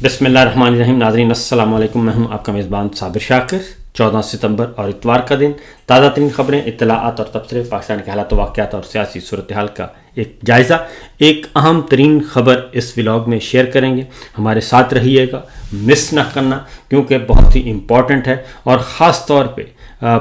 بسم اللہ الرحمن الرحیم. ناظرین السلام علیکم. میں ہوں آپ کا میزبان صابر شاکر. 14 ستمبر اور اتوار کا دن. تازہ ترین خبریں، اطلاعات اور تبصرے، پاکستان کے حالات و واقعات اور سیاسی صورتحال کا ایک جائزہ. ایک اہم ترین خبر اس ولاگ میں شیئر کریں گے. ہمارے ساتھ رہیے گا، مس نہ کرنا، کیونکہ بہت ہی امپورٹنٹ ہے اور خاص طور پہ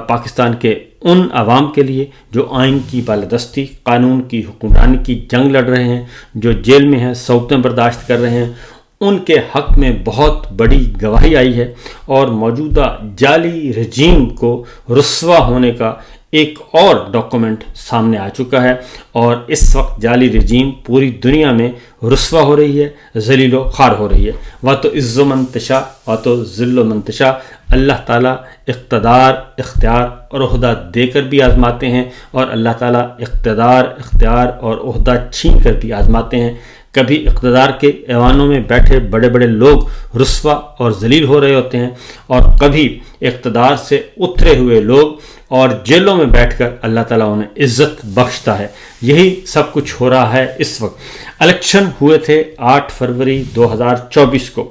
پاکستان کے ان عوام کے لیے جو آئین کی بالادستی، قانون کی حکمرانی کی جنگ لڑ رہے ہیں، جو جیل میں ہیں، صوتیں برداشت کر رہے ہیں. ان کے حق میں بہت بڑی گواہی آئی ہے اور موجودہ جعلی رجیم کو رسوا ہونے کا ایک اور ڈاکومنٹ سامنے آ چکا ہے. اور اس وقت جعلی رجیم پوری دنیا میں رسوا ہو رہی ہے، ذلیل و خوار ہو رہی ہے. و تو عز و منتشا و تو ذل و منتشا. اللہ تعالیٰ اقتدار، اختیار اور عہدہ دے کر بھی آزماتے ہیں، اور اللہ تعالیٰ اقتدار، اختیار اور عہدہ چھین کر بھی آزماتے ہیں. کبھی اقتدار کے ایوانوں میں بیٹھے بڑے بڑے لوگ رسوا اور ذلیل ہو رہے ہوتے ہیں، اور کبھی اقتدار سے اترے ہوئے لوگ اور جیلوں میں بیٹھ کر اللہ تعالیٰ انہیں عزت بخشتا ہے. یہی سب کچھ ہو رہا ہے اس وقت. الیکشن ہوئے تھے 8 فروری 2024 کو،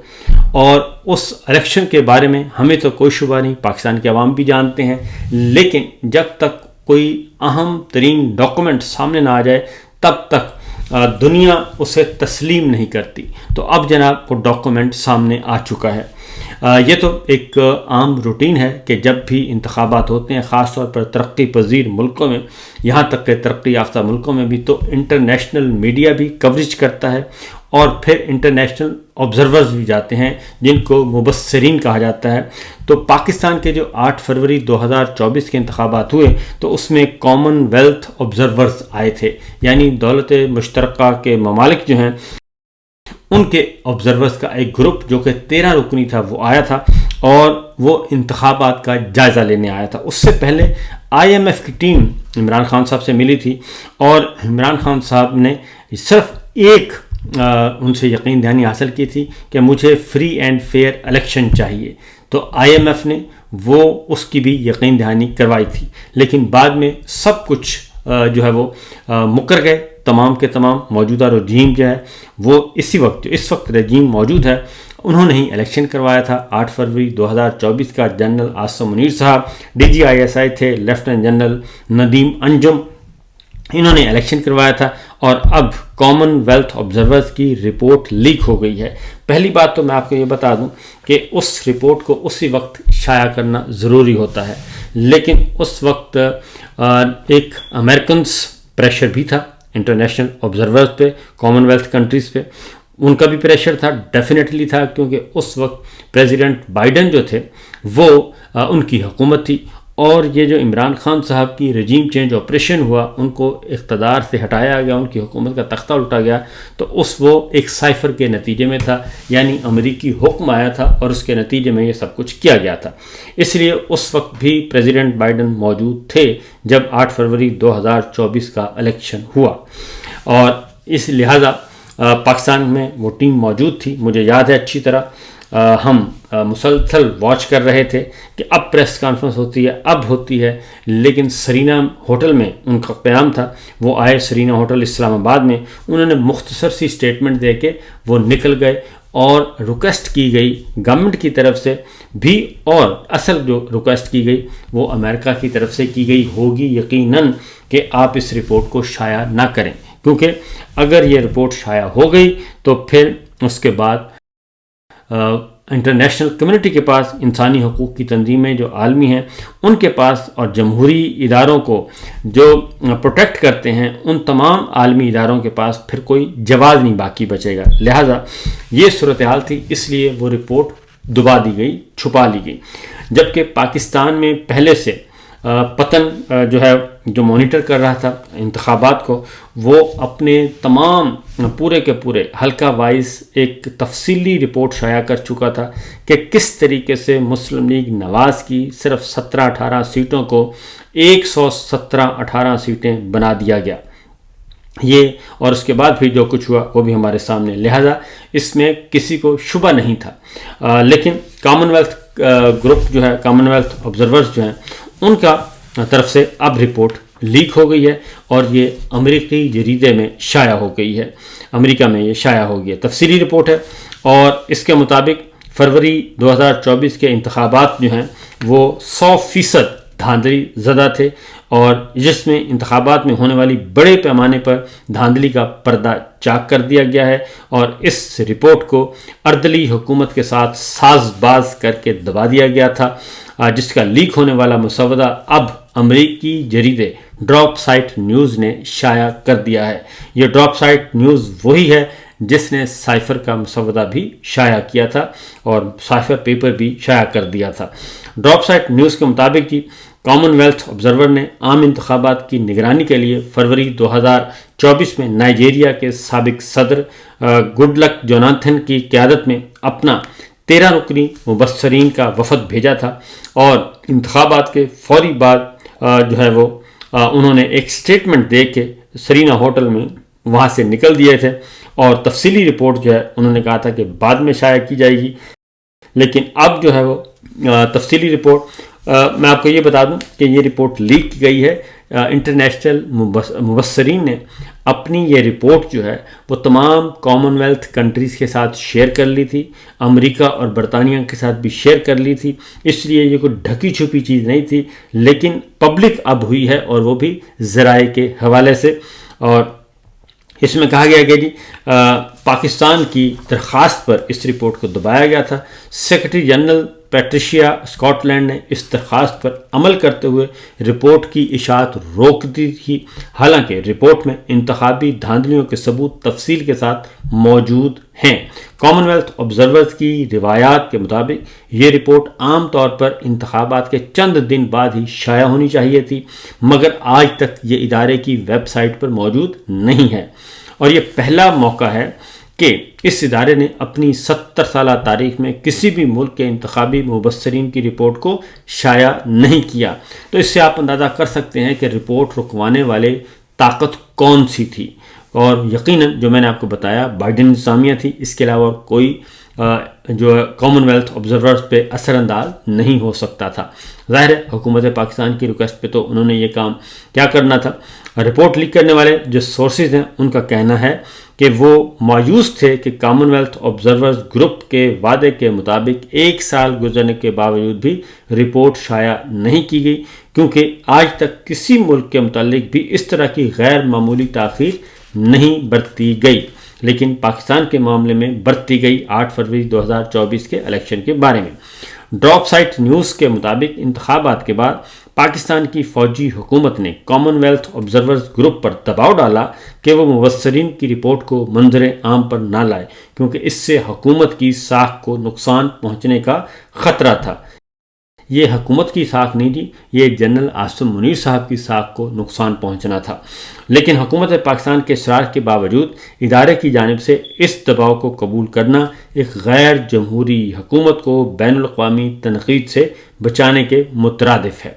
اور اس الیکشن کے بارے میں ہمیں تو کوئی شبہ نہیں، پاکستان کے عوام بھی جانتے ہیں. لیکن جب تک کوئی اہم ترین ڈاکومنٹ سامنے نہ آ جائے تب تک دنیا اسے تسلیم نہیں کرتی. تو اب جناب وہ ڈاکومنٹ سامنے آ چکا ہے. یہ تو ایک عام روٹین ہے کہ جب بھی انتخابات ہوتے ہیں، خاص طور پر ترقی پذیر ملکوں میں، یہاں تک کہ ترقی یافتہ ملکوں میں بھی، تو انٹرنیشنل میڈیا بھی کوریج کرتا ہے، اور پھر انٹرنیشنل آبزرورز بھی جاتے ہیں جن کو مبصرین کہا جاتا ہے. تو پاکستان کے جو 8 فروری 2024 کے انتخابات ہوئے تو اس میں کامن ویلتھ آبزرورز آئے تھے، یعنی دولت مشترکہ کے ممالک جو ہیں ان کے آبزرورز کا ایک گروپ جو کہ 13 رکنی تھا وہ آیا تھا، اور وہ انتخابات کا جائزہ لینے آیا تھا. اس سے پہلے IMF کی ٹیم عمران خان صاحب سے ملی تھی، اور عمران خان صاحب نے صرف ایک ان سے یقین دہانی حاصل کی تھی کہ مجھے فری اینڈ فیئر الیکشن چاہیے. تو IMF نے وہ اس کی بھی یقین دہانی کروائی تھی، لیکن بعد میں سب کچھ جو ہے وہ مکر گئے. تمام کے تمام موجودہ رجیم جو ہے وہ اس وقت رجیم موجود ہے، انہوں نے ہی الیکشن کروایا تھا. 8 فروری 2024 کا جنرل عاصم منیر صاحب DG ISI تھے، لیفٹیننٹ جنرل ندیم انجم، انہوں نے الیکشن کروایا تھا. اور اب کامن ویلتھ آبزرورز کی رپورٹ لیک ہو گئی ہے. پہلی بات تو میں آپ کو یہ بتا دوں کہ اس رپورٹ کو اسی وقت شائع کرنا ضروری ہوتا ہے، لیکن اس وقت ایک امریکنز پریشر بھی تھا انٹرنیشنل آبزرورز پہ، کامن ویلتھ کنٹریز پہ. ان کا بھی پریشر تھا، ڈیفینیٹلی تھا، کیونکہ اس وقت پریزیڈنٹ بائیڈن جو تھے وہ ان کی حکومت تھی، اور یہ جو عمران خان صاحب کی رجیم چینج آپریشن ہوا، ان کو اقتدار سے ہٹایا گیا، ان کی حکومت کا تختہ الٹا گیا، تو وہ ایک سائفر کے نتیجے میں تھا، یعنی امریکی حکم آیا تھا اور اس کے نتیجے میں یہ سب کچھ کیا گیا تھا. اس لیے اس وقت بھی پریزیڈنٹ بائیڈن موجود تھے جب 8 فروری 2024 کا الیکشن ہوا، اور اس لہٰذا پاکستان میں وہ ٹیم موجود تھی. مجھے یاد ہے اچھی طرح، ہم مسلسل واچ کر رہے تھے کہ اب پریس کانفرنس ہوتی ہے، اب ہوتی ہے. لیکن سرینا ہوٹل میں ان کا قیام تھا، وہ آئے سرینا ہوٹل اسلام آباد میں، انہوں نے مختصر سی سٹیٹمنٹ دے کے وہ نکل گئے، اور ریکویسٹ کی گئی گورنمنٹ کی طرف سے بھی، اور اصل جو ریکویسٹ کی گئی وہ امریکہ کی طرف سے کی گئی ہوگی یقیناً، کہ آپ اس رپورٹ کو شائع نہ کریں، کیونکہ اگر یہ رپورٹ شائع ہو گئی تو پھر اس کے بعد انٹرنیشنل کمیونٹی کے پاس، انسانی حقوق کی تنظیمیں جو عالمی ہیں ان کے پاس، اور جمہوری اداروں کو جو پروٹیکٹ کرتے ہیں ان تمام عالمی اداروں کے پاس پھر کوئی جواز نہیں باقی بچے گا. لہٰذا یہ صورتحال تھی، اس لیے وہ رپورٹ دبا دی گئی، چھپا لی گئی. جبکہ پاکستان میں پہلے سے پتن جو ہے جو مانیٹر کر رہا تھا انتخابات کو، وہ اپنے تمام پورے کے پورے حلقہ وائز ایک تفصیلی رپورٹ شائع کر چکا تھا کہ کس طریقے سے مسلم لیگ نواز کی صرف 17-18 سیٹوں کو 117-18 سیٹیں بنا دیا گیا. یہ اور اس کے بعد بھی جو کچھ ہوا وہ بھی ہمارے سامنے، لہذا اس میں کسی کو شبہ نہیں تھا. لیکن کامن ویلتھ گروپ جو ہے، کامن ویلتھ آبزرورز جو ہیں، ان کا طرف سے اب رپورٹ لیک ہو گئی ہے، اور یہ امریکی جریدے میں شائع ہو گئی ہے، امریکہ میں یہ شائع ہو گئی ہے. تفصیلی رپورٹ ہے، اور اس کے مطابق فروری 2024 کے انتخابات جو ہیں وہ 100% دھاندلی زدہ تھے، اور جس میں انتخابات میں ہونے والی بڑے پیمانے پر دھاندلی کا پردہ چاک کر دیا گیا ہے، اور اس رپورٹ کو اردلی حکومت کے ساتھ ساز باز کر کے دبا دیا گیا تھا، جس کا لیک ہونے والا مسودہ اب امریکی جریدے ڈراپ سائٹ نیوز نے شائع کر دیا ہے۔ یہ ڈراپ سائٹ نیوز وہی ہے جس نے سائفر کا مسودہ بھی شائع کیا تھا اور سائفر پیپر بھی شائع کر دیا تھا۔ ڈراپ سائٹ نیوز کے مطابق کامن ویلتھ آبزرور نے عام انتخابات کی نگرانی کے لیے فروری 2024 میں نائجیریا کے سابق صدر گڈ لک جوناتھن کی قیادت میں اپنا 13 رکنی مبصرین کا وفد بھیجا تھا، اور انتخابات کے فوری بعد جو ہے وہ انہوں نے ایک سٹیٹمنٹ دے کے سرینا ہوٹل میں وہاں سے نکل دیے تھے، اور تفصیلی رپورٹ جو ہے انہوں نے کہا تھا کہ بعد میں شائع کی جائے گی، لیکن اب جو ہے وہ تفصیلی رپورٹ میں آپ کو یہ بتا دوں کہ یہ رپورٹ لیک کی گئی ہے۔ انٹرنیشنل مبصرین نے اپنی یہ رپورٹ جو ہے وہ تمام کامن ویلتھ کنٹریز کے ساتھ شیئر کر لی تھی، امریکہ اور برطانیہ کے ساتھ بھی شیئر کر لی تھی، اس لیے یہ کوئی ڈھکی چھپی چیز نہیں تھی، لیکن پبلک اب ہوئی ہے، اور وہ بھی ذرائع کے حوالے سے۔ اور اس میں کہا گیا کہ پاکستان کی درخواست پر اس رپورٹ کو دبایا گیا تھا۔ Secretary general Patricia Scotland نے اس درخواست پر عمل کرتے ہوئے رپورٹ کی اشاعت روک دی تھی، حالانکہ رپورٹ میں انتخابی دھاندلیوں کے ثبوت تفصیل کے ساتھ موجود ہیں۔ کامن ویلتھ آبزرورز کی روایات کے مطابق یہ رپورٹ عام طور پر انتخابات کے چند دن بعد ہی شائع ہونی چاہیے تھی، مگر آج تک یہ ادارے کی ویب سائٹ پر موجود نہیں ہے، اور یہ پہلا موقع ہے کہ اس ادارے نے اپنی 70 سالہ تاریخ میں کسی بھی ملک کے انتخابی مبصرین کی رپورٹ کو شائع نہیں کیا۔ تو اس سے آپ اندازہ کر سکتے ہیں کہ رپورٹ رکوانے والے طاقت کون سی تھی، اور یقیناً جو میں نے آپ کو بتایا بائیڈن انتظامیہ تھی، اس کے علاوہ کوئی جو کامن ویلتھ آبزرورز پہ اثر انداز نہیں ہو سکتا تھا۔ ظاہر ہے حکومت پاکستان کی ریکویسٹ پہ تو انہوں نے یہ کام کیا کرنا تھا۔ رپورٹ لیک کرنے والے جو سورسز ہیں ان کا کہنا ہے کہ وہ مایوس تھے کہ کامن ویلتھ آبزرورز گروپ کے وعدے کے مطابق 1 سال گزرنے کے باوجود بھی رپورٹ شائع نہیں کی گئی، کیونکہ آج تک کسی ملک کے متعلق بھی اس طرح کی غیر معمولی تاخیر نہیں برتی گئی، لیکن پاکستان کے معاملے میں برتی گئی 8 فروری 2024 کے الیکشن کے بارے میں۔ ڈراپ سائٹ نیوز کے مطابق انتخابات کے بعد پاکستان کی فوجی حکومت نے کامن ویلتھ آبزرورز گروپ پر دباؤ ڈالا کہ وہ مبصرین کی رپورٹ کو منظر عام پر نہ لائے، کیونکہ اس سے حکومت کی ساکھ کو نقصان پہنچنے کا خطرہ تھا۔ یہ حکومت کی ساکھ نہیں تھی، یہ جنرل عاصم منیر صاحب کی ساکھ کو نقصان پہنچنا تھا، لیکن حکومت پاکستان کے اصرار کے باوجود ادارے کی جانب سے اس دباؤ کو قبول کرنا ایک غیر جمہوری حکومت کو بین الاقوامی تنقید سے بچانے کے مترادف ہے۔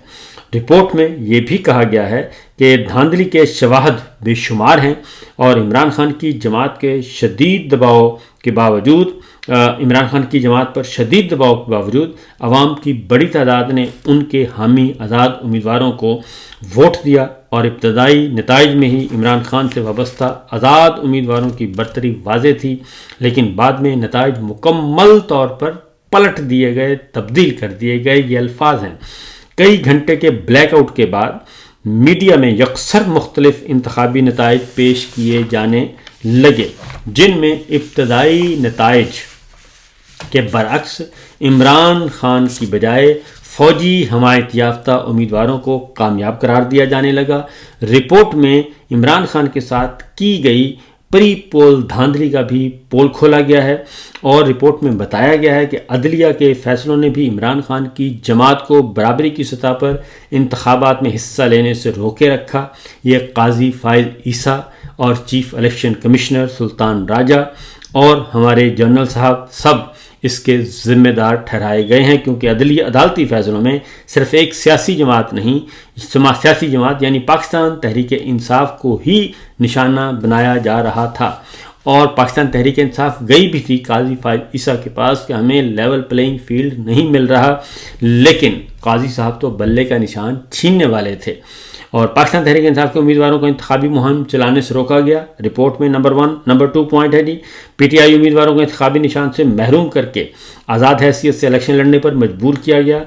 رپورٹ میں یہ بھی کہا گیا ہے کہ دھاندلی کے شواہد بے شمار ہیں، اور عمران خان کی جماعت کے شدید دباؤ کے باوجود عمران خان کی جماعت پر شدید دباؤ کے باوجود عوام کی بڑی تعداد نے ان کے حامی آزاد امیدواروں کو ووٹ دیا، اور ابتدائی نتائج میں ہی عمران خان سے وابستہ آزاد امیدواروں کی برتری واضح تھی، لیکن بعد میں نتائج مکمل طور پر پلٹ دیے گئے، تبدیل کر دیے گئے۔ یہ الفاظ ہیں: کئی گھنٹے کے بلیک آؤٹ کے بعد میڈیا میں یکسر مختلف انتخابی نتائج پیش کیے جانے لگے، جن میں ابتدائی نتائج کے برعکس عمران خان کی بجائے فوجی حمایت یافتہ امیدواروں کو کامیاب قرار دیا جانے لگا۔ رپورٹ میں عمران خان کے ساتھ کی گئی پری پول دھاندلی کا بھی پول کھولا گیا ہے، اور رپورٹ میں بتایا گیا ہے کہ عدلیہ کے فیصلوں نے بھی عمران خان کی جماعت کو برابری کی سطح پر انتخابات میں حصہ لینے سے روکے رکھا۔ یہ قاضی فائز عیسیٰ اور چیف الیکشن کمشنر سلطان راجہ اور ہمارے جنرل صاحب سب اس کے ذمہ دار ٹھہرائے گئے ہیں، کیونکہ عدالتی فیصلوں میں صرف ایک سیاسی جماعت نہیں، سیاسی جماعت یعنی پاکستان تحریک انصاف کو ہی نشانہ بنایا جا رہا تھا، اور پاکستان تحریک انصاف گئی بھی تھی قاضی فائز عیسیٰ کے پاس کہ ہمیں لیول پلینگ فیلڈ نہیں مل رہا، لیکن قاضی صاحب تو بلے کا نشان چھیننے والے تھے، اور پاکستان تحریک انصاف کے امیدواروں کو انتخابی مہم چلانے سے روکا گیا۔ رپورٹ میں نمبر 2 پوائنٹ ہے جی، پی ٹی آئی امیدواروں کو انتخابی نشان سے محروم کر کے آزاد حیثیت سے الیکشن لڑنے پر مجبور کیا گیا۔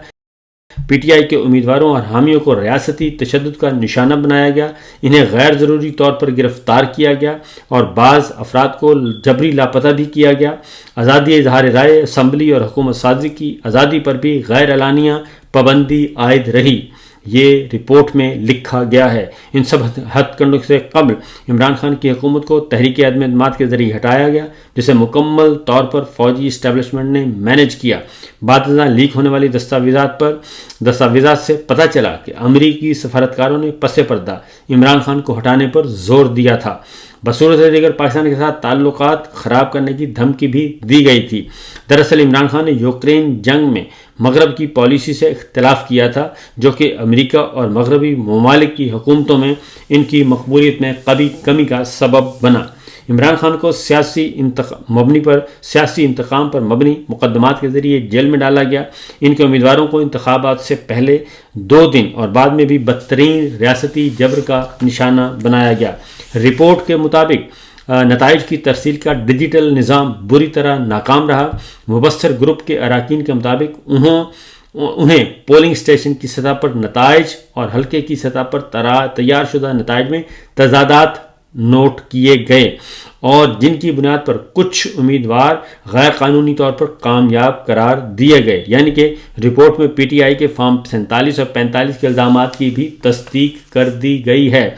پی ٹی آئی کے امیدواروں اور حامیوں کو ریاستی تشدد کا نشانہ بنایا گیا، انہیں غیر ضروری طور پر گرفتار کیا گیا اور بعض افراد کو جبری لاپتہ بھی کیا گیا۔ آزادی اظہار رائے، اسمبلی اور حکومت سازی کی آزادی پر بھی غیر اعلانیہ پابندی عائد رہی، یہ رپورٹ میں لکھا گیا ہے۔ ان سب ہتھ کنڈوں سے قبل عمران خان کی حکومت کو تحریک عدم اعتماد کے ذریعے ہٹایا گیا، جسے مکمل طور پر فوجی اسٹیبلشمنٹ نے مینج کیا۔ بعد ازاں لیک ہونے والی دستاویزات سے پتہ چلا کہ امریکی سفارتکاروں نے پس پردہ عمران خان کو ہٹانے پر زور دیا تھا۔ بصورت دیگر پاکستان کے ساتھ تعلقات خراب کرنے کی دھمکی بھی دی گئی تھی۔ دراصل عمران خان نے یوکرین جنگ میں مغرب کی پالیسی سے اختلاف کیا تھا، جو کہ امریکہ اور مغربی ممالک کی حکومتوں میں ان کی مقبولیت میں کمی کا سبب بنا۔ عمران خان کو سیاسی انتقام پر مبنی مقدمات کے ذریعے جیل میں ڈالا گیا۔ ان کے امیدواروں کو انتخابات سے پہلے 2 دن اور بعد میں بھی بدترین ریاستی جبر کا نشانہ بنایا گیا۔ رپورٹ کے مطابق نتائج کی ترسیل کا ڈیجیٹل نظام بری طرح ناکام رہا۔ مبصر گروپ کے اراکین کے مطابق انہیں پولنگ اسٹیشن کی سطح پر نتائج اور حلقے کی سطح پر تیار شدہ نتائج میں تضادات نوٹ کیے گئے، اور جن کی بنیاد پر کچھ امیدوار غیر قانونی طور پر کامیاب قرار دیے گئے۔ یعنی کہ رپورٹ میں پی ٹی آئی کے فارم 47 اور 45 کے الزامات کی بھی تصدیق کر دی گئی ہے۔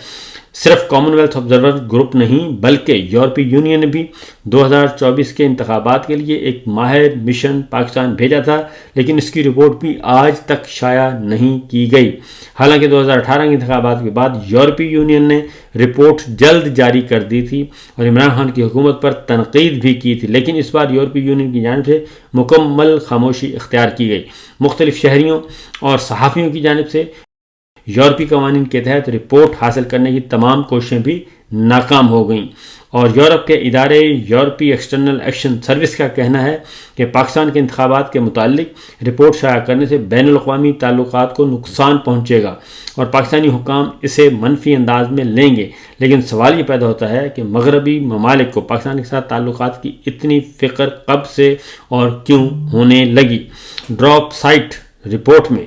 صرف کامن ویلتھ آبزرور گروپ نہیں بلکہ یورپی یونین نے بھی 2024 کے انتخابات کے لیے ایک ماہر مشن پاکستان بھیجا تھا، لیکن اس کی رپورٹ بھی آج تک شائع نہیں کی گئی۔ حالانکہ 2018 کے انتخابات کے بعد یورپی یونین نے رپورٹ جلد جاری کر دی تھی اور عمران خان کی حکومت پر تنقید بھی کی تھی، لیکن اس بار یورپی یونین کی جانب سے مکمل خاموشی اختیار کی گئی۔ مختلف شہریوں اور صحافیوں کی جانب سے یورپی قوانین کے تحت رپورٹ حاصل کرنے کی تمام کوششیں بھی ناکام ہو گئیں، اور یورپ کے ادارے یورپی ایکسٹرنل ایکشن سروس کا کہنا ہے کہ پاکستان کے انتخابات کے متعلق رپورٹ شائع کرنے سے بین الاقوامی تعلقات کو نقصان پہنچے گا اور پاکستانی حکام اسے منفی انداز میں لیں گے۔ لیکن سوال یہ پیدا ہوتا ہے کہ مغربی ممالک کو پاکستان کے ساتھ تعلقات کی اتنی فکر کب سے اور کیوں ہونے لگی؟ ڈراپ سائٹ رپورٹ میں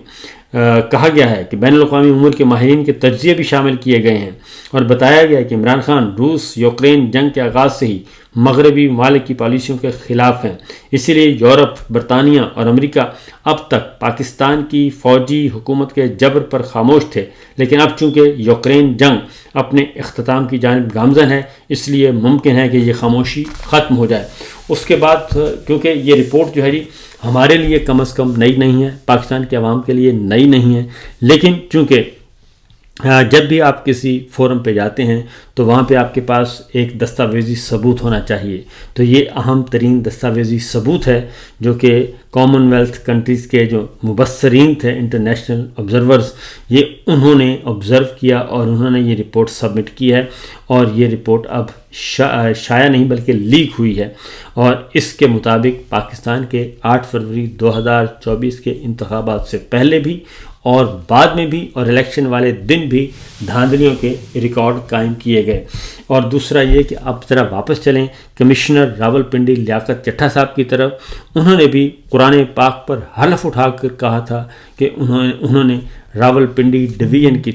کہا گیا ہے کہ بین الاقوامی امور کے ماہرین کے تجزیے بھی شامل کیے گئے ہیں، اور بتایا گیا ہے کہ عمران خان روس یوکرین جنگ کے آغاز سے ہی مغربی ممالک کی پالیسیوں کے خلاف ہیں۔ اسی لیے یورپ، برطانیہ اور امریکہ اب تک پاکستان کی فوجی حکومت کے جبر پر خاموش تھے، لیکن اب چونکہ یوکرین جنگ اپنے اختتام کی جانب گامزن ہے، اس لیے ممکن ہے کہ یہ خاموشی ختم ہو جائے۔ اس کے بعد کیونکہ یہ رپورٹ جو ہے جی ہمارے لیے کم از کم نئی نہیں ہے، پاکستان کے عوام کے لیے نئی نہیں ہے، لیکن چونکہ جب بھی آپ کسی فورم پہ جاتے ہیں تو وہاں پہ آپ کے پاس ایک دستاویزی ثبوت ہونا چاہیے، تو یہ اہم ترین دستاویزی ثبوت ہے جو کہ کامن ویلتھ کنٹریز کے جو مبصرین تھے، انٹرنیشنل آبزرورز، یہ انہوں نے آبزرو کیا اور انہوں نے یہ رپورٹ سبمٹ کی ہے، اور یہ رپورٹ اب شائع نہیں بلکہ لیک ہوئی ہے، اور اس کے مطابق پاکستان کے 8 فروری 2024 کے انتخابات سے پہلے بھی اور بعد میں بھی اور الیکشن والے دن بھی دھاندلیوں کے ریکارڈ قائم کیے گئے۔ اور دوسرا یہ کہ آپ ذرا واپس چلیں کمشنر راولپنڈی لیاقت چٹھا صاحب کی طرف، انہوں نے بھی قرآن پاک پر حلف اٹھا کر کہا تھا کہ انہوں نے راولپنڈی ڈویژن کی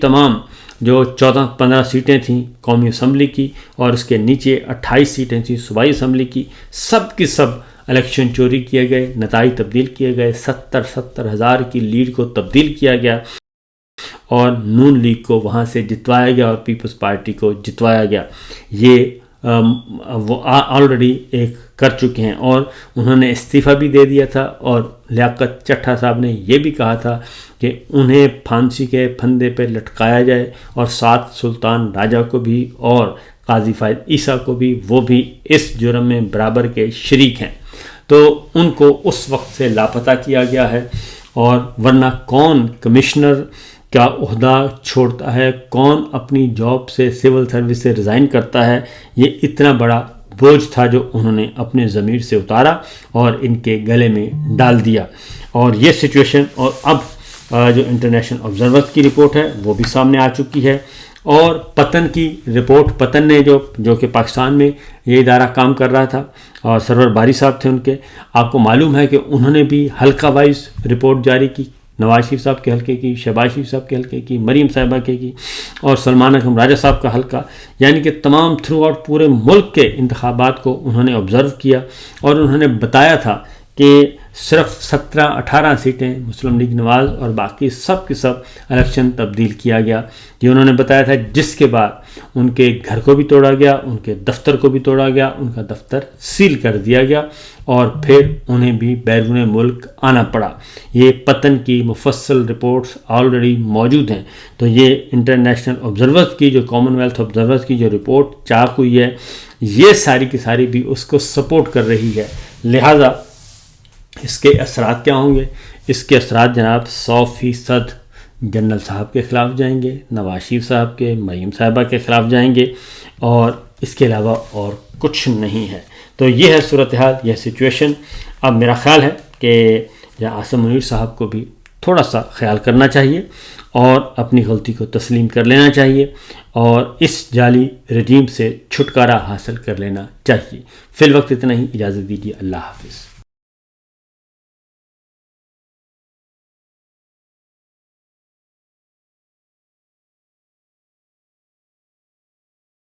تمام جو 14-15 سیٹیں تھیں قومی اسمبلی کی، اور اس کے نیچے 28 سیٹیں تھیں صوبائی اسمبلی کی، سب کی سب الیکشن چوری کیے گئے، نتائج تبدیل کیے گئے، 70 ہزار کی لیڈ کو تبدیل کیا گیا، اور نون لیگ کو وہاں سے جتوایا گیا اور پیپلز پارٹی کو جتوایا گیا۔ یہ وہ آلریڈی ایک کر چکے ہیں، اور انہوں نے استعفیٰ بھی دے دیا تھا، اور لیاقت چٹھا صاحب نے یہ بھی کہا تھا کہ انہیں پھانسی کے پھندے پہ لٹکایا جائے، اور ساتھ سلطان راجہ کو بھی اور قاضی فائد عیسیٰ کو بھی، وہ بھی اس جرم میں برابر کے شریک ہیں، تو ان کو اس وقت سے لاپتہ کیا گیا ہے۔ اور ورنہ کون کمشنر کا عہدہ چھوڑتا ہے، کون اپنی جاب سے سول سروس سے ریزائن کرتا ہے؟ یہ اتنا بڑا بوجھ تھا جو انہوں نے اپنے ضمیر سے اتارا اور ان کے گلے میں ڈال دیا، اور یہ سچویشن اور اب جو انٹرنیشنل آبزرورز کی رپورٹ ہے وہ بھی سامنے آ چکی ہے، اور پتن کی رپورٹ، پتن نے جو کہ پاکستان میں یہ ادارہ کام کر رہا تھا اور سرور باری صاحب تھے ان کے، آپ کو معلوم ہے کہ انہوں نے بھی حلقہ وائز رپورٹ جاری کی، نواز شریف صاحب کے حلقے کی، شہباز شریف صاحب کے حلقے کی، مریم صاحبہ کے کی، اور سلمان اکرم راجہ صاحب کا حلقہ، یعنی کہ تمام تھرو آؤٹ پورے ملک کے انتخابات کو انہوں نے آبزرو کیا، اور انہوں نے بتایا تھا کہ صرف 17-18 سیٹیں مسلم لیگ نواز اور باقی سب کے سب الیکشن تبدیل کیا گیا۔ یہ انہوں نے بتایا تھا، جس کے بعد ان کے گھر کو بھی توڑا گیا، ان کے دفتر کو بھی توڑا گیا، ان کا دفتر سیل کر دیا گیا، اور پھر انہیں بھی بیرون ملک آنا پڑا۔ یہ پتن کی مفصل رپورٹس آلریڈی موجود ہیں، تو یہ انٹرنیشنل آبزرورز کی، جو کامن ویلتھ آبزرورز کی جو رپورٹ چاک ہوئی ہے، یہ ساری کی ساری بھی اس کو سپورٹ کر رہی ہے۔ لہٰذا اس کے اثرات کیا ہوں گے؟ اس کے اثرات جناب 100% جنرل صاحب کے خلاف جائیں گے، نواز شریف صاحب کے، مریم صاحبہ کے خلاف جائیں گے، اور اس کے علاوہ اور کچھ نہیں ہے۔ تو یہ ہے صورتحال، یہ سچویشن۔ اب میرا خیال ہے کہ عاصم منیر صاحب کو بھی تھوڑا سا خیال کرنا چاہیے اور اپنی غلطی کو تسلیم کر لینا چاہیے، اور اس جعلی رجیم سے چھٹکارا حاصل کر لینا چاہیے۔ فی الوقت اتنا ہی، اجازت دیجیے، اللہ حافظ۔